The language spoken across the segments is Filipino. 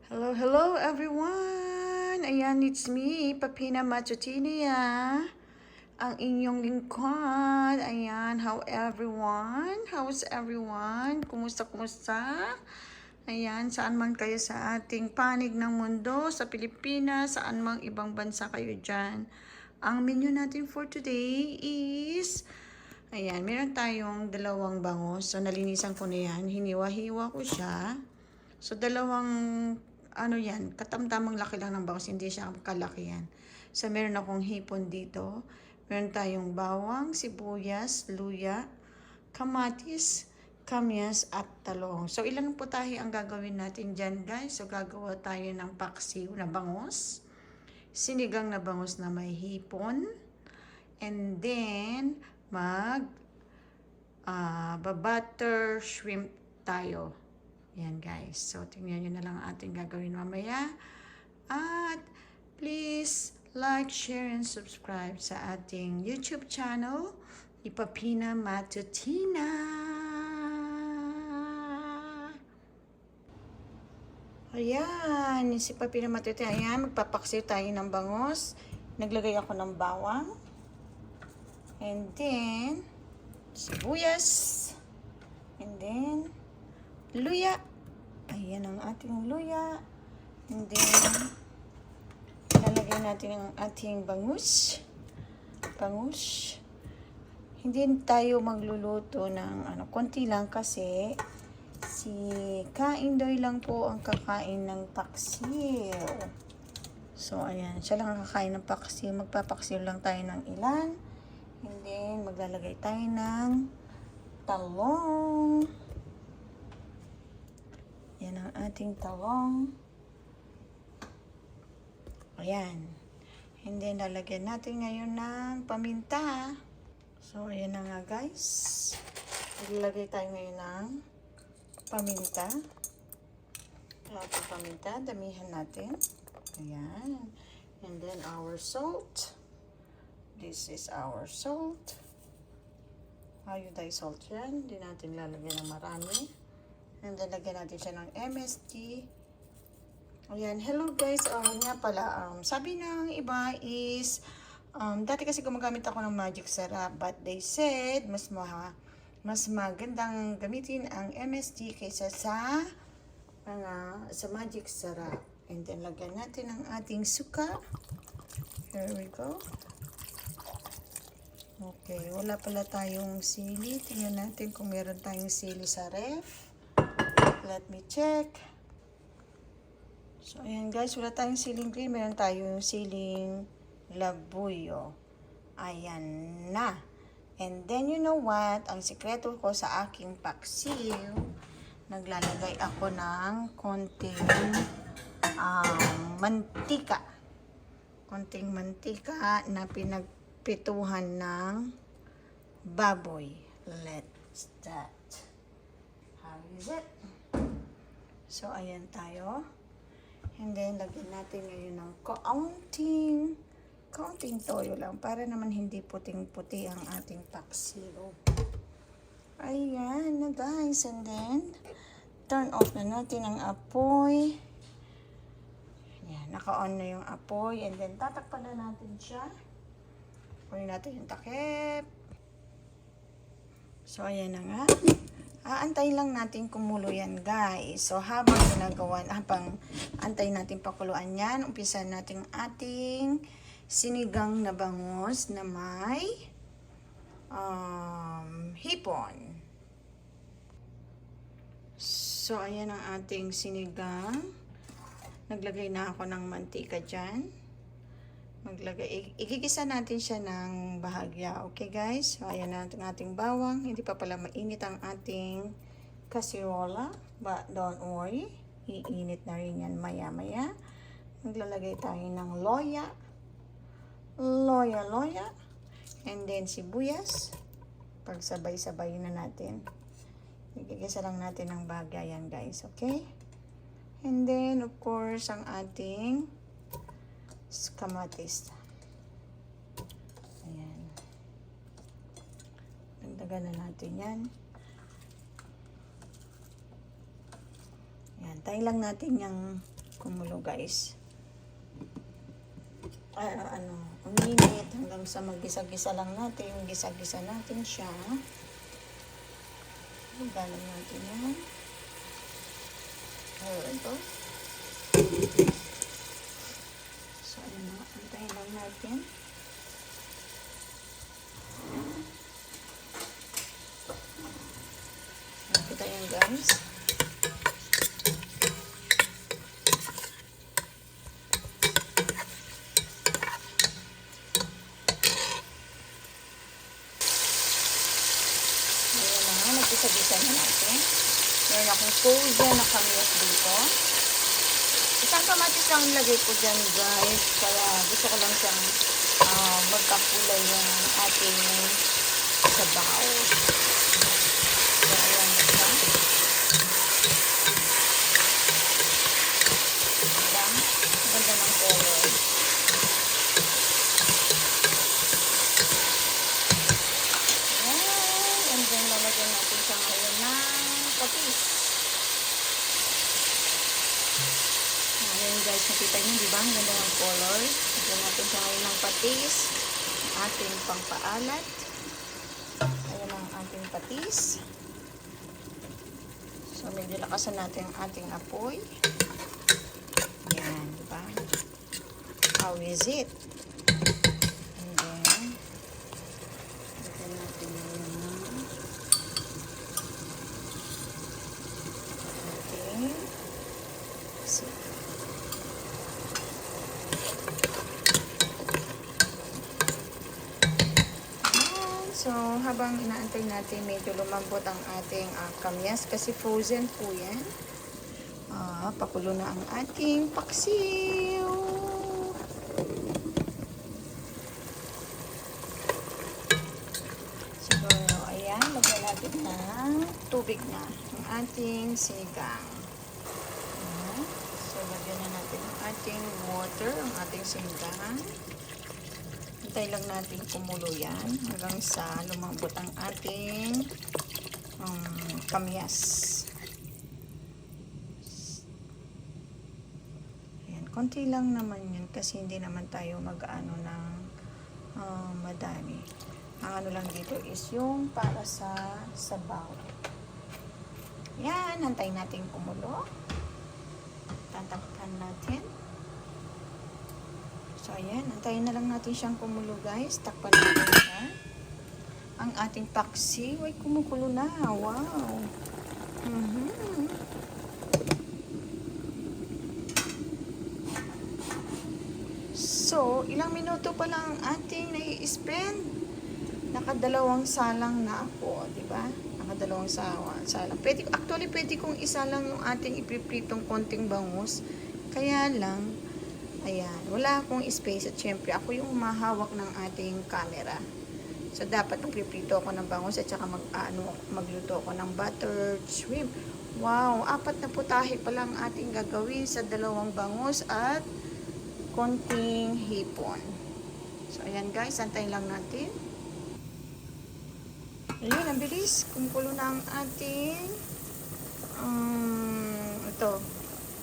Hello, hello everyone! Ayan, it's me, Papina Matutinia. Ang inyong lingkod. Ayan, how everyone? How's everyone? Kumusta? Ayan, saan man kayo sa ating panig ng mundo, sa Pilipinas, saan mang ibang bansa kayo dyan. Ang menu natin for today is, ayan, meron tayong dalawang bangus. So, nalinisan ko na yan. Hiniwa-hiwa ko siya. So, dalawang, yan, katamtamang laki lang ng bangus, hindi siya kalaki yan. So, meron akong hipon dito. Meron tayong bawang, sibuyas, luya, kamatis, kamyas, at talong. So, ilang putahe ang gagawin natin dyan, guys? So, gagawa tayo ng paksiw na bangus, sinigang na bangus na may hipon, and then, butter shrimp tayo. Yan guys. So, tingnan nyo na lang ating gagawin mamaya. At please like, share, and subscribe sa ating YouTube channel, Ipapina Matutina. Ayan, si Papina Matutina. Ayan, magpapaksiw tayo ng bangus. Naglagay ako ng bawang. And then, sibuyas. And then, luya. Ayan ang ating luya. And then, lalagyan natin ang ating bangus. Hindi tayo magluluto ng konti lang kasi si Kaindoy lang po ang kakain ng paksiw. So, ayan. Siya lang ang kakain ng paksiw. Magpapaksiw lang tayo ng ilan. And then, maglalagay tayo ng talong. Yan ang ating talong. Ayan. And then, lalagyan natin ngayon ng paminta. So, ayan na nga guys. Ilalagay tayo ngayon ng paminta. Ating paminta, damihan natin. Ayan. And then, our salt. This is our salt. Iodized salt yan. Hindi natin lalagyan ng marami. And then, lagyan natin siya ng MSG. Ayan. Hello guys. Nga pala, sabi ng iba is, dati kasi gumagamit ako ng Magic Sarap. But they said, mas magandang gamitin ang MSG kaysa sa Magic Sarap. And then, lagyan natin ang ating suka. Here we go. Okay, wala pala tayong sili. Tingnan natin kung meron tayong sili sa ref. Let me check. So, ayan guys, wala tayong siling green. Meron tayong siling labuyo. Ayan na. And then, you know what? Ang sikreto ko sa aking paksiw, naglalagay ako ng konting mantika. Konting mantika na pinagpituhan ng baboy. Let's that. How is it? So, ayan tayo. And then, lagyan natin ngayon ng kaunting toyo lang para naman hindi puting-puti ang ating paksiw. Ayan na guys. And then, turn off na natin ang apoy. Ayan, naka-on na yung apoy. And then, tatakpan na natin siya. Kunin natin yung takip. So, ayan na nga. Aantay lang natin kumulo yan, guys. So, habang antay natin pakuluan yan, umpisa natin ating sinigang na bangus na may hipon. So, ayan ang ating sinigang. Naglagay na ako ng mantika dyan. Igigisa natin siya ng bahagya. Okay guys? So, ayan na ang ating bawang. Hindi pa pala mainit ang ating kasirola. But don't worry. Iinit na rin yan maya-maya. Maglalagay tayo ng loya. Loya. And then sibuyas. Pagsabay-sabay na natin. Igigisa lang natin ng bahagya yan guys. Okay? And then of course ang ating kamatis. Ayan. Dagdagan na natin yan. Ayan. Tayo lang natin yung kumulo guys. Uminit hanggang sa mag-gisa-gisa lang natin. Gisa-gisa natin siya. Galang natin yan. Ito. So, antayin lang natin. Nakita yan guys. Nagkisa-gisa na natin. Meron akong frozen na kamias dito. Isang kamatis lang ilagay ko dyan guys. Kaya gusto ko lang siyang magkakulay yung ating sabaw. So, ayan na siya. Ganda ng color. Lalagyan natin siya ngayon ng patis. Ngayon guys, nakita nyo, diba? Ang ganda ng color. Lagyan natin siya ngayon ng patis. Ating pangpaalat. Ayan ang ating patis. So, medyo lakasan natin ang ating apoy. Ayan, diba? How is it? And then, lagyan natin ngayon ng so, habang inaantay natin, medyo lumambot ang ating kamyas kasi frozen po yan. Pakulo na ang ating paksiw. So, ayan, lagyan natin ng tubig na ang ating sinigang. So, lagyan na natin ang ating water, ang ating sinigang. Hintay lang natin kumulo yan hanggang sa lumambot ang ating kamyas. Ayan, konti lang naman yan kasi hindi naman tayo mag-ano ng madami. Ang ano lang dito is yung para sa sabaw. Yan, hantayin natin kumulo. Tatakpan natin. So, ayan. Antayin na lang natin siyang kumulo, guys. Takpan natin siya. Ang ating paksiw ay kumukulo na. Wow! So, ilang minuto pa lang ang ating nai-spend. Nakadalawang salang na ako, di ba? Nakadalawang salang. Actually, pwede kong isa lang yung ating ipipritong konting bangus. Kaya lang, ayan, wala akong space at syempre ako yung humahawak ng ating camera. So, dapat magpiprito ako ng bangus at saka magluto ako ng buttered shrimp. Wow, 4 na putahe pa lang ating gagawin sa 2 bangus at konting hipon. So, ayan guys, antayin lang natin. Ayan, ang bilis. Kumukulo na ang ating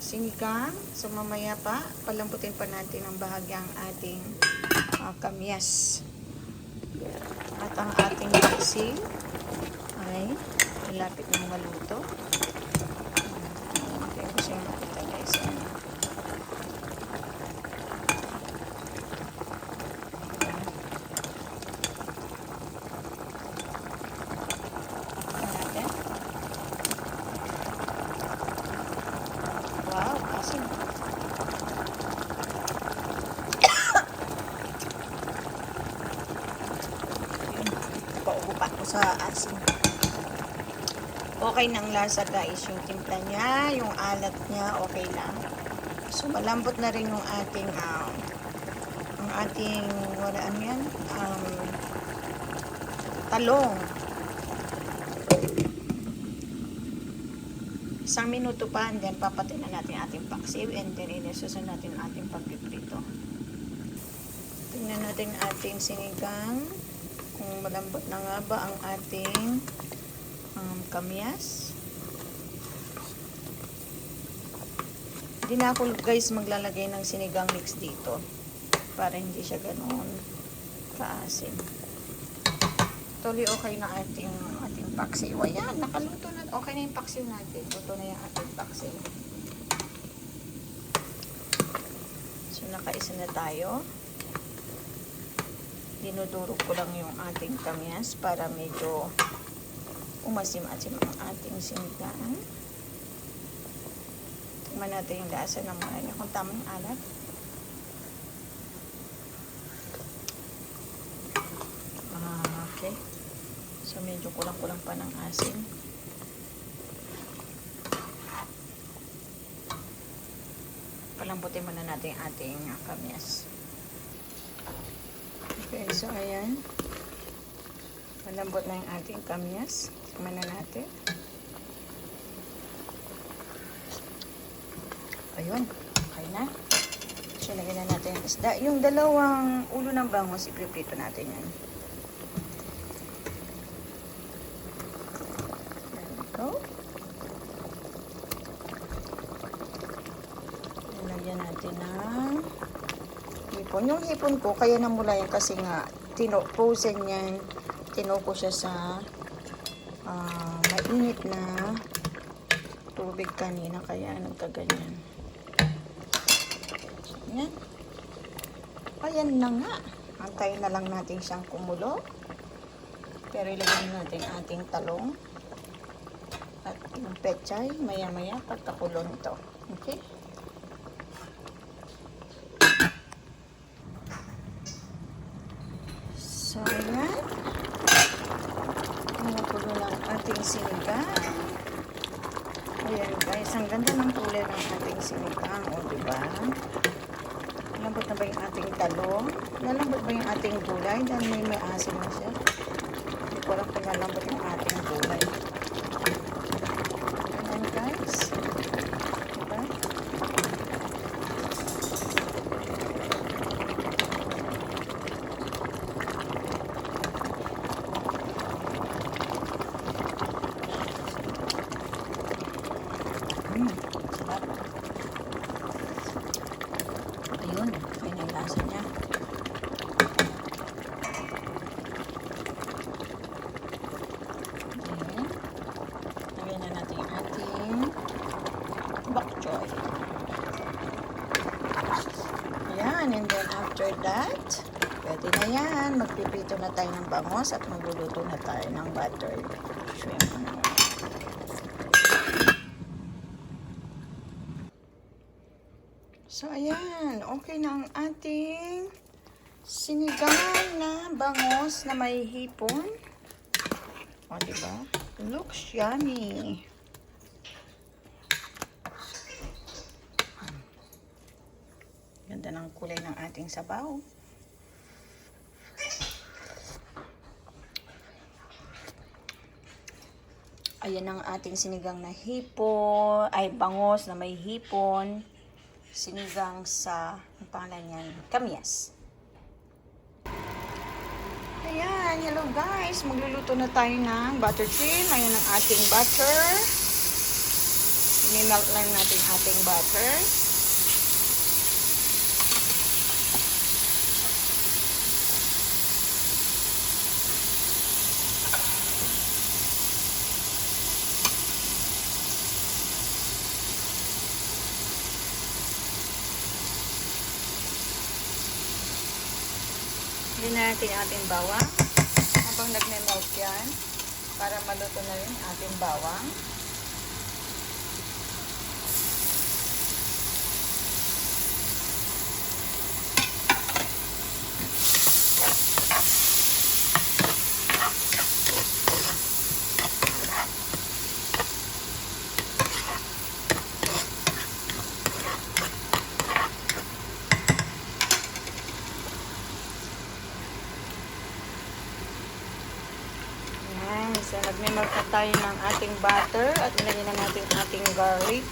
sinigang. So, mamaya pa, palambutin pa natin ang bahagyang ating kamyas. At ang ating paksiw ay malapit ng maluto. Kaya ko siya makita guys. Wow, asin. Paubo pa ako sa asin. Okay ng lasa guys, yung timpla niya, yung alat niya, okay lang. So malambot na rin yung ating talong. 1 minuto pa, and then papatay na natin ating paksiw, and then isusunod natin ating pagpiprito. Tingnan natin ating sinigang kung malambot na nga ba ang ating kamyas. Hindi na ako guys maglalagay ng sinigang mix dito para hindi siya ganoon kaasim. Tuloy okay na ating paksiw. Ayan, nakaluto na. Okay na yung paksiw natin. Luto na yung ating paksiw. So, nakaisa na tayo. Dinudurog ko lang yung ating kamyas para medyo umasim-asim ang ating sinigang. Tingnan natin yung lasa ng mga niya kung tamang alat. Okay. So, medyo kulang-kulang pa ng asin. Palambutin muna natin yung ating kamyas. Okay, so ayan. Malambot na yung ating kamyas. Tingnan na natin. Ayun, okay na. So, lagyan na natin yung isda. Yung dalawang ulo ng bangus, ipiprito natin yan. There we go. Lagyan natin ng hipon. Yung hipon ko, kaya namula yan kasi nga, frozen yan. Tino ko siya sa mainit na tubig kanina, kaya nagkaganyan. Yan. Ayan na nga. Antayin na lang natin siyang kumulo. Pero ilagyan natin ating talong at yung pechay maya-maya pagkakulo nito. Okay? So, ayan. Kumukulo ng ating sinigang. Ayan guys, ang ganda ng kulay ng ating sinigang. O, diba? Nalambot na ba yung ating talong? Nalambot ba yung ating gulay? Dahil may asin na siya. Hindi ko lang kung nalambot yung ating gulay. Ayan guys. Diba? Sarap. Ayun, may nalasa niya. Ayan. Lagyan na natin yung ating bok choy. Ayan, and then after that, pwede na yan. Magpipito na tayo ng bangos at magluluto na tayo ng buttered shrimp. So, ayan. Okay na ang ating sinigang na bangos na may hipon. O, diba? Looks yummy. Ganda ng kulay ng ating sabaw. Ayan ang ating sinigang na hipon. Ay, bangos na may hipon. Sinigang sa, ang pangalan yan, kamyas. Ayan, hello guys. Magluluto na tayo ng butter shrimp. Ayan ang ating butter. I-melt lang natin ating butter. Hindi natin ating bawang. Habang nagme-melt yan, para maluto na rin ating bawang. So, nagme-melt na tayo ng ating butter at ilagyan na natin ating garlic.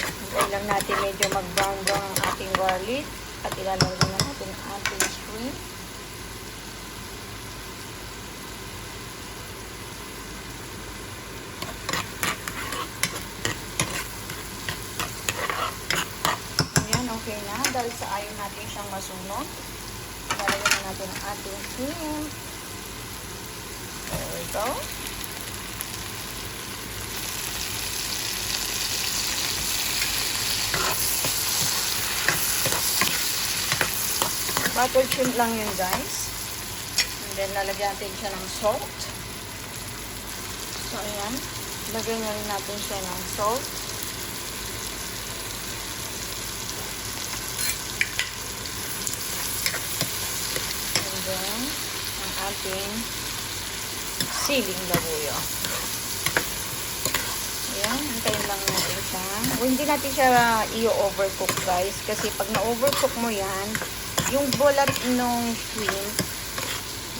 Hintay lang natin medyo mag-brown-brown ang ating garlic at ilalagay na natin ang ating shrimp. dahil sa ayaw natin siyang masunog. Lalagyan na natin ang ating shrimp. There we go. Buttered shrimp lang yun, guys. And then, lalagyan natin siya ng salt. So, ayan. Lagyan na rin natin siya ng salt. And then, ang ating siling labuyo. Ayan, hintayin lang natin siya. Hindi natin siya i-overcook, guys. Kasi pag na-overcook mo yan, yung bulat ng shrimp,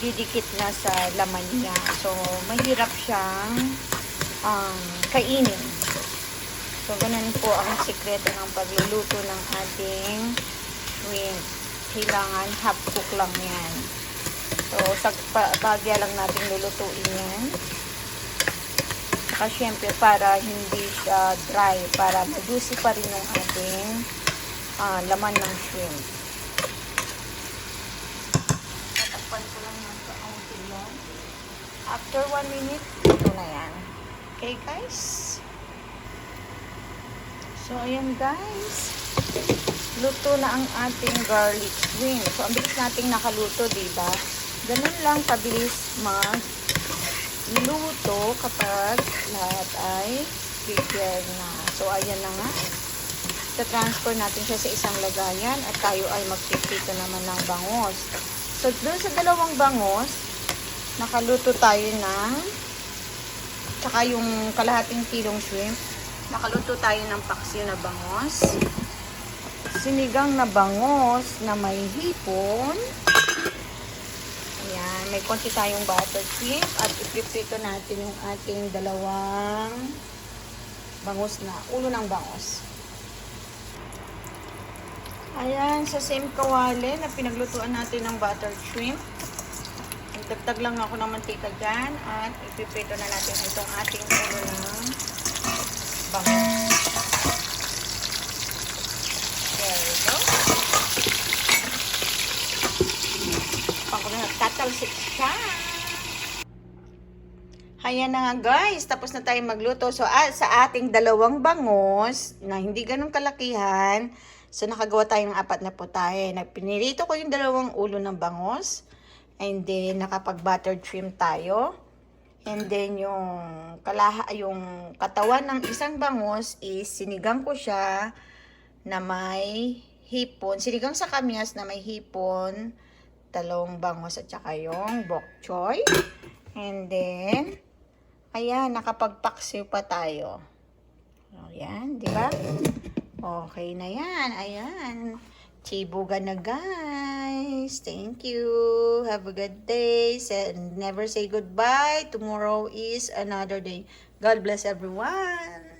didikit na sa laman niya. So, mahirap siyang kainin. So, ganun po ang sikreto ng pagluluto ng ating shrimp. Kailangan half cook lang yan. So, sa bagya lang natin lulutuin yan. Saka syempre, para hindi siya dry, para ma-juicy pa rin yung ating laman ng shrimp. Tatakpan ko lang ng kaunti lang. After 1 minute, ito na yan. Okay, guys? So, ayan, guys. Luto na ang ating garlic shrimp. So, ang bilis nating nakaluto, diba? Ganun lang kabilis magluto kapag lahat ay prepared na. So, ayan na nga. Transfer natin siya sa isang lagayan at tayo ay magpipito naman ng bangos. So, doon sa dalawang bangos, nakaluto tayo ng tsaka yung kalahating kilong shrimp. Nakaluto tayo ng paksiw na bangos. Sinigang na bangos na may hipon. Ayan, may konti tayong buttered shrimp at ipiprito natin yung ating dalawang bangus na, ulo ng bangus. Ayan, sa same kawali na pinaglutuan natin ng buttered shrimp. Nagdagdag lang ako ng mantika dyan at ipiprito na natin itong ating ulo ng bangus. There we go. Pag nagtatalsik siya. Ayan na nga, guys. Tapos na tayong magluto. So, sa ating dalawang bangus na hindi ganun kalakihan, so nakagawa tayo ng 4 na putahe. Pinirito ko yung dalawang ulo ng bangus. And then, nakapag-buttered shrimp tayo. And then, yung katawan ng isang bangus is sinigang ko siya na may hipon. Sinigang sa kamyas na may hipon, talong bangus at saka yung bok choy. And then, ayan, nakapagpaksiw pa tayo. Ayan, di ba? Okay na yan. Ayan. Chibuga na, guys. Thank you. Have a good day. Never say goodbye. Tomorrow is another day. God bless everyone.